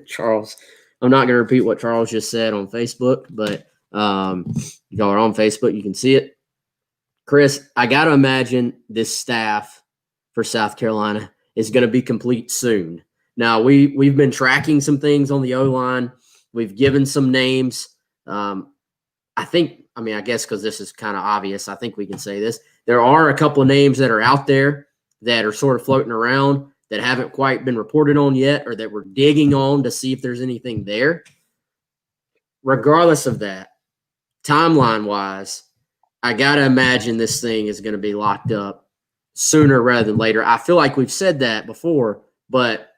Charles. I'm not going to repeat what Charles just said on Facebook, but y'all are on Facebook. You can see it. Chris, I got to imagine this staff for South Carolina is going to be complete soon. Now, we've been tracking some things on the O-line. We've given some names. I guess because this is kind of obvious, I think we can say this. There are a couple of names that are out there that are sort of floating around that haven't quite been reported on yet, or that we're digging on to see if there's anything there. Regardless of that, timeline-wise, I got to imagine this thing is going to be locked up sooner rather than later. I feel like we've said that before, but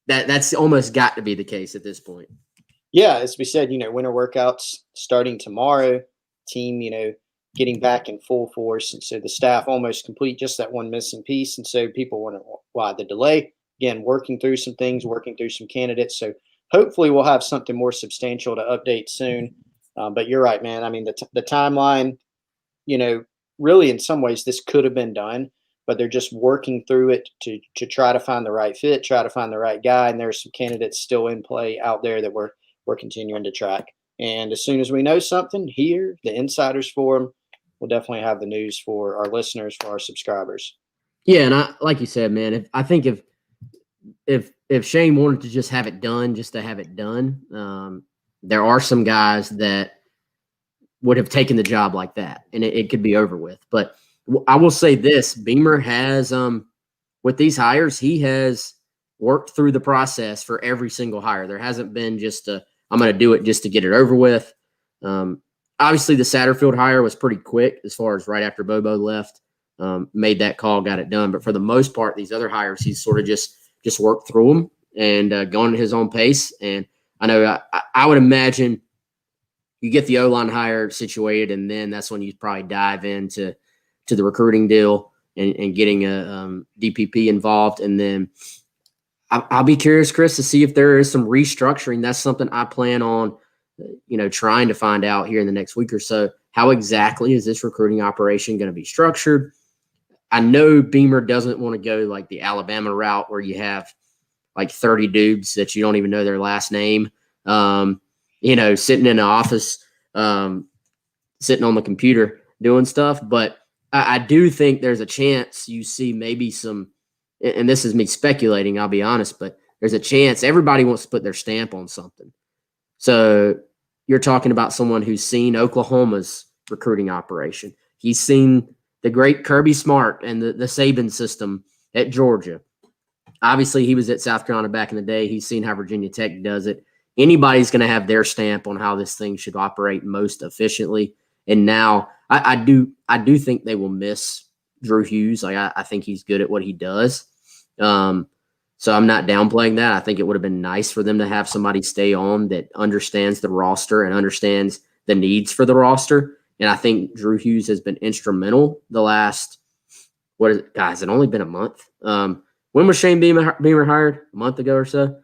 that's almost got to be the case at this point. Yeah, as we said, winter workouts starting tomorrow, team, getting back in full force. And so the staff almost complete, just that one missing piece. And so people wonder why the delay. Again, working through some things, working through some candidates. So hopefully we'll have something more substantial to update soon. But you're right, man. I mean, the timeline, really in some ways this could have been done, but they're just working through it to try to find the right fit, try to find the right guy. And there's some candidates still in play out there that we're continuing to track. And as soon as we know something here, the Insiders Forum, we'll definitely have the news for our listeners, for our subscribers. Yeah, and like you said, man, if Shane wanted to just have it done, just to have it done, there are some guys that would have taken the job like that, and it could be over with. But I will say this: Beamer has, with these hires, he has worked through the process for every single hire. There hasn't been just I'm going to do it just to get it over with. Obviously, the Satterfield hire was pretty quick as far as right after Bobo left, made that call, got it done. But for the most part, these other hires, he's sort of just worked through them and gone at his own pace. And I know I would imagine you get the O-line hire situated, and then that's when you probably dive into the recruiting deal and getting a DPP involved. And then I'll be curious, Chris, to see if there is some restructuring. That's something I plan on, trying to find out here in the next week or so. How exactly is this recruiting operation going to be structured? I know Beamer doesn't want to go like the Alabama route where you have like 30 dudes that you don't even know their last name, sitting in an office, sitting on the computer doing stuff. But I do think there's a chance you see maybe some, and this is me speculating, I'll be honest, but there's a chance everybody wants to put their stamp on something. So you're talking about someone who's seen Oklahoma's recruiting operation. He's seen the great Kirby Smart and the Saban system at Georgia. Obviously, he was at South Carolina back in the day. He's seen how Virginia Tech does it. Anybody's going to have their stamp on how this thing should operate most efficiently. And now I do think they will miss Drew Hughes. I think he's good at what he does. So I'm not downplaying that. I think it would have been nice for them to have somebody stay on that understands the roster and understands the needs for the roster. And I think Drew Hughes has been instrumental the last, has it only been a month? When was Shane Beamer hired? A month ago or so?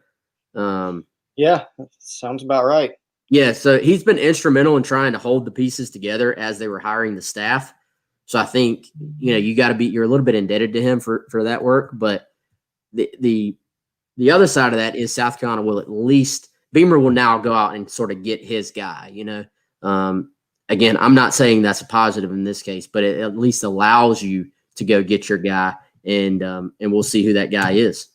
Yeah, that sounds about right. Yeah, so he's been instrumental in trying to hold the pieces together as they were hiring the staff. So I think, you're a little bit indebted to him for that work. But the other side of that is South Carolina will at least, Beamer will now go out and sort of get his guy, Again, I'm not saying that's a positive in this case, but it at least allows you to go get your guy, and we'll see who that guy is.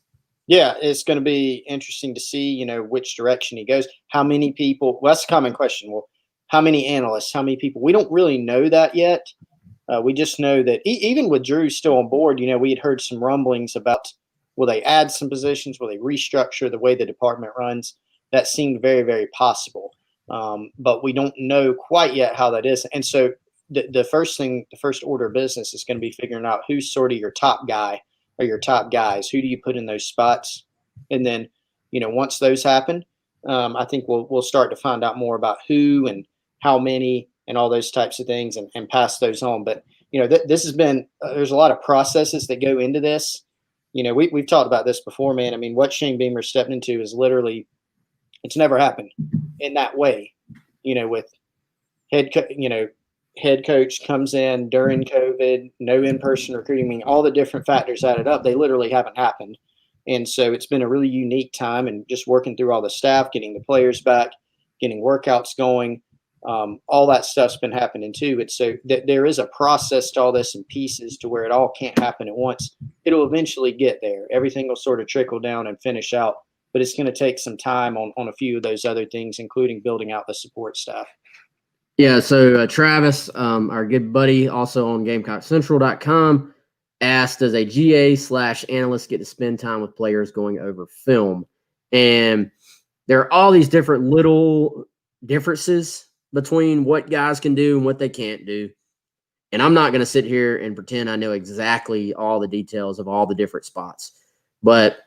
Yeah, it's going to be interesting to see, which direction he goes. How many people? Well, that's a common question. Well, how many analysts? How many people? We don't really know that yet. We just know that even with Drew still on board, we had heard some rumblings about will they add some positions? Will they restructure the way the department runs? That seemed very, very possible. But we don't know quite yet how that is. And so the first order of business is going to be figuring out who's sort of your top guy or your top guys. Who do you put in those spots? And then, once those happen, I think we'll start to find out more about who and how many and all those types of things and pass those on. But, this has been there's a lot of processes that go into this. We've talked about this before, man. I mean, what Shane Beamer stepped into is literally it's never happened in that way. With head coach comes in during COVID, no in-person recruiting. I mean, all the different factors added up, they literally haven't happened. And so it's been a really unique time and just working through all the staff, getting the players back, getting workouts going. All that stuff's been happening too. It's so there is a process to all this in pieces to where it all can't happen at once. It'll eventually get there. Everything will sort of trickle down and finish out, but it's going to take some time on a few of those other things, including building out the support staff. Yeah, so Travis, our good buddy, also on GamecockCentral.com, asked, does a GA/analyst get to spend time with players going over film? And there are all these different little differences between what guys can do and what they can't do. And I'm not going to sit here and pretend I know exactly all the details of all the different spots. But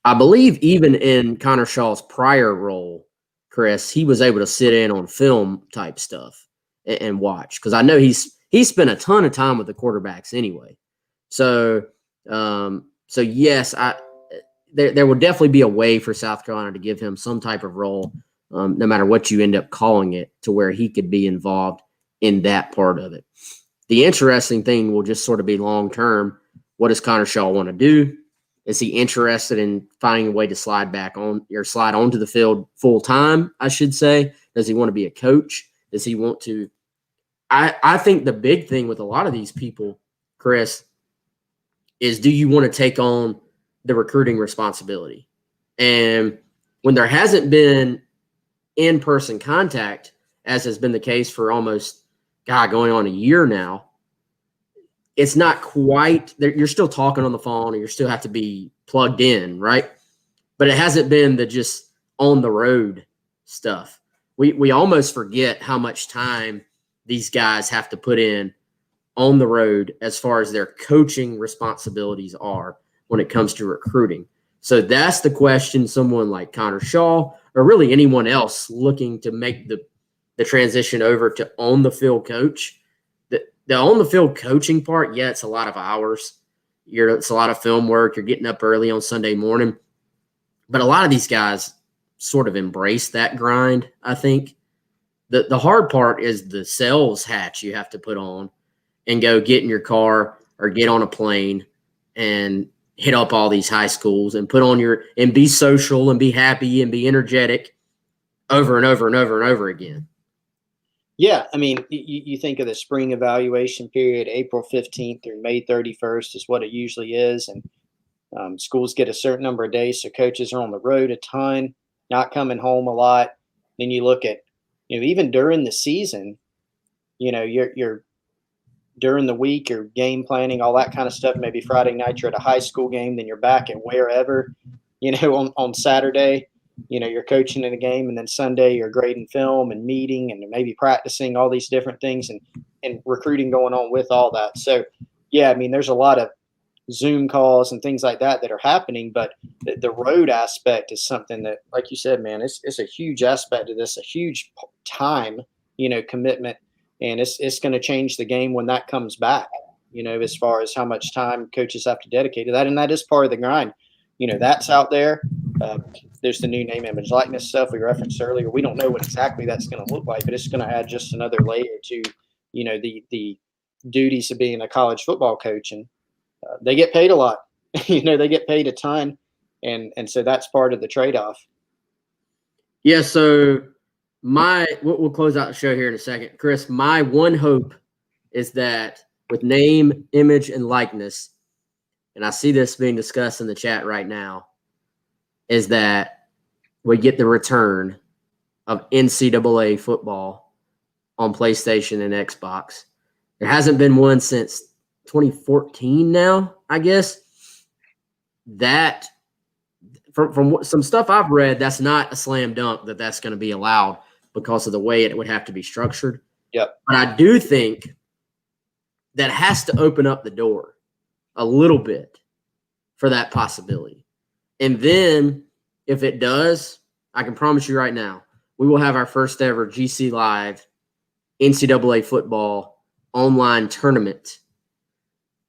I believe even in Connor Shaw's prior role, Chris, he was able to sit in on film type stuff and watch, because I know he's spent a ton of time with the quarterbacks anyway. So yes, there will definitely be a way for South Carolina to give him some type of role, no matter what you end up calling it, to where he could be involved in that part of it. The interesting thing will just sort of be long term. What does Connor Shaw want to do? Is he interested in finding a way to slide onto the field full time, I should say? Does he want to be a coach? Does he want to? I think the big thing with a lot of these people, Chris, is do you want to take on the recruiting responsibility? And when there hasn't been in-person contact, as has been the case for almost, going on a year now, it's not quite – you're still talking on the phone and you still have to be plugged in, right? But it hasn't been the just on-the-road stuff. We almost forget how much time these guys have to put in on the road as far as their coaching responsibilities are when it comes to recruiting. So that's the question someone like Connor Shaw or really anyone else looking to make the transition over to on-the-field coach. The on-the-field coaching part, yeah, it's a lot of hours. It's a lot of film work. You're getting up early on Sunday morning. But a lot of these guys sort of embrace that grind, I think. The hard part is the sales hat you have to put on and go get in your car or get on a plane and hit up all these high schools and put on and be social and be happy and be energetic over and over and over and over again. Yeah, I mean, you think of the spring evaluation period, April 15th through May 31st is what it usually is. And schools get a certain number of days, so coaches are on the road a ton, not coming home a lot. Then you look at, even during the season, you're during the week, you're game planning, all that kind of stuff. Maybe Friday night you're at a high school game, then you're back at wherever, on Saturday. You're coaching in a game, and then Sunday you're grading film and meeting and maybe practicing, all these different things and recruiting going on with all that. So, yeah, I mean, there's a lot of Zoom calls and things like that are happening, but the road aspect is something that, like you said, man, it's a huge aspect of this, a huge time, commitment, and it's going to change the game when that comes back, as far as how much time coaches have to dedicate to that. And that is part of the grind. That's out there. There's the new name, image, likeness stuff we referenced earlier. We don't know what exactly that's going to look like, but it's going to add just another layer to, the duties of being a college football coach. And they get paid a lot. They get paid a ton. And so that's part of the trade-off. Yeah, so we'll close out the show here in a second. Chris, my one hope is that with name, image, and likeness, and I see this being discussed in the chat right now, is that we get the return of NCAA football on PlayStation and Xbox. There hasn't been one since 2014 now, I guess. That, from some stuff I've read, that's not a slam dunk that that's going to be allowed because of the way it would have to be structured. Yep. But I do think that has to open up the door a little bit for that possibility. And then if it does, I can promise you right now, we will have our first ever GC Live NCAA football online tournament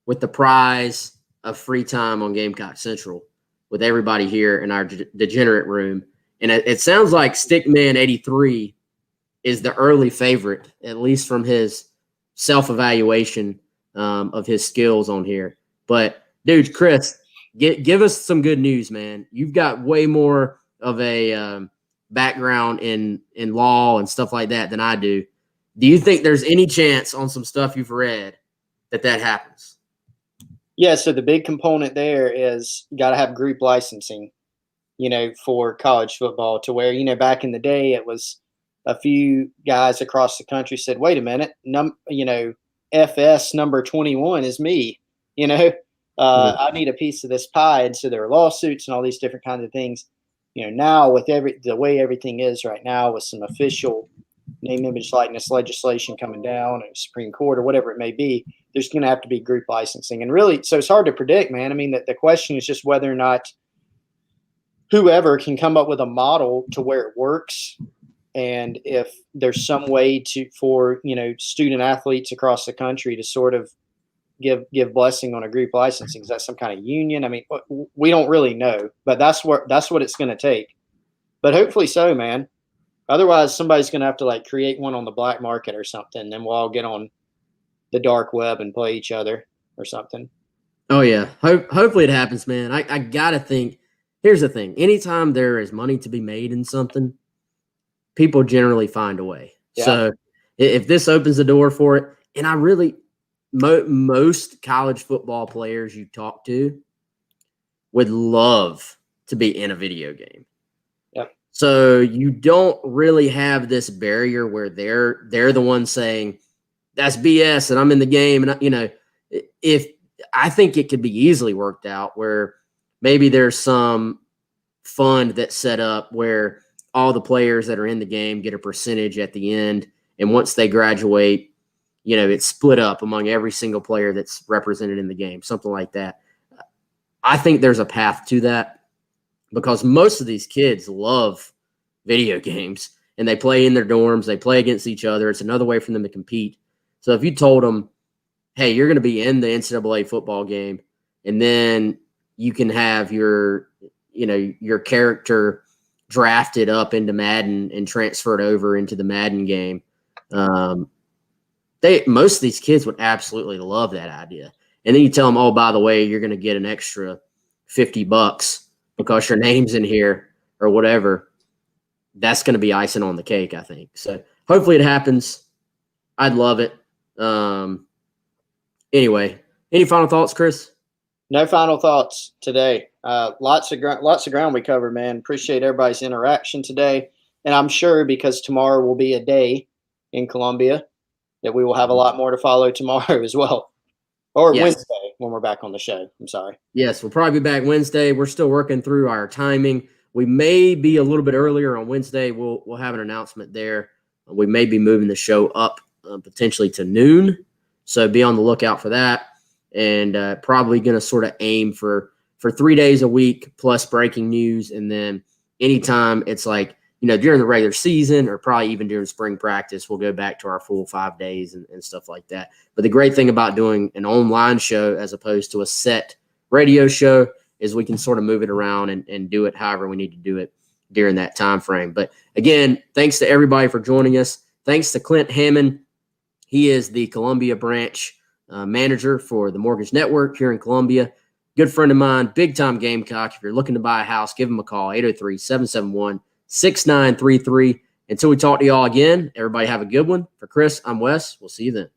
with the prize of free time on Gamecock Central with everybody here in our degenerate room. And it sounds like Stickman 83 is the early favorite, at least from his self-evaluation of his skills on here. But, dude, Chris, give us some good news, man. You've got way more of a background in law and stuff like that than I do. Do you think there's any chance on some stuff you've read that happens? Yeah, so the big component there is you got to have group licensing, for college football, to where, back in the day it was a few guys across the country said, wait a minute, FS number 21 is me, I need a piece of this pie. And so there are lawsuits and all these different kinds of things. Now with the way everything is right now, with some official name, image, likeness legislation coming down and Supreme Court or whatever it may be, there's going to have to be group licensing. And really, so it's hard to predict, man. I mean, the question is just whether or not whoever can come up with a model to where it works. And if there's some way for student athletes across the country to sort of give blessing on a group licensing. Is that some kind of union? I mean, we don't really know, but that's what it's going to take. But hopefully so, man. Otherwise, somebody's going to have to create one on the black market or something. Then we'll all get on the dark web and play each other or something. Oh yeah. Hopefully it happens, man. I got to think, here's the thing. Anytime there is money to be made in something, people generally find a way. Yeah. So if this opens the door for it, and I really, most college football players you talk to would love to be in a video game. Yep. So you don't really have this barrier where they're the ones saying that's BS and I'm in the game. And if I think it could be easily worked out where maybe there's some fund that's set up where all the players that are in the game get a percentage at the end. And once they graduate, it's split up among every single player that's represented in the game, something like that. I think there's a path to that because most of these kids love video games and they play in their dorms. They play against each other. It's another way for them to compete. So if you told them, hey, you're going to be in the NCAA football game and then you can have your character drafted up into Madden and transferred over into the Madden game. Most of these kids would absolutely love that idea. And then you tell them, oh, by the way, you're going to get an extra $50 because your name's in here or whatever. That's going to be icing on the cake, I think. So hopefully it happens. I'd love it. Anyway, any final thoughts, Chris? No final thoughts today. Lots of ground we covered, man. Appreciate everybody's interaction today. And I'm sure because tomorrow will be a day in Columbia that we will have a lot more to follow tomorrow as well. Or yes. Wednesday when we're back on the show. I'm sorry. Yes, we'll probably be back Wednesday. We're still working through our timing. We may be a little bit earlier on Wednesday. We'll have an announcement there. We may be moving the show up potentially to noon. So be on the lookout for that. And probably going to sort of aim for 3 days a week plus breaking news. And then anytime it's during the regular season or probably even during spring practice, we'll go back to our full 5 days and stuff like that. But the great thing about doing an online show as opposed to a set radio show is we can sort of move it around and do it however we need to do it during that time frame. But again, thanks to everybody for joining us. Thanks to Clint Hammond. He is the Columbia branch manager for the Mortgage Network here in Columbia. Good friend of mine, big-time Gamecock. If you're looking to buy a house, give him a call, 803-771-6933. Until we talk to y'all again, everybody have a good one. For Chris, I'm Wes. We'll see you then.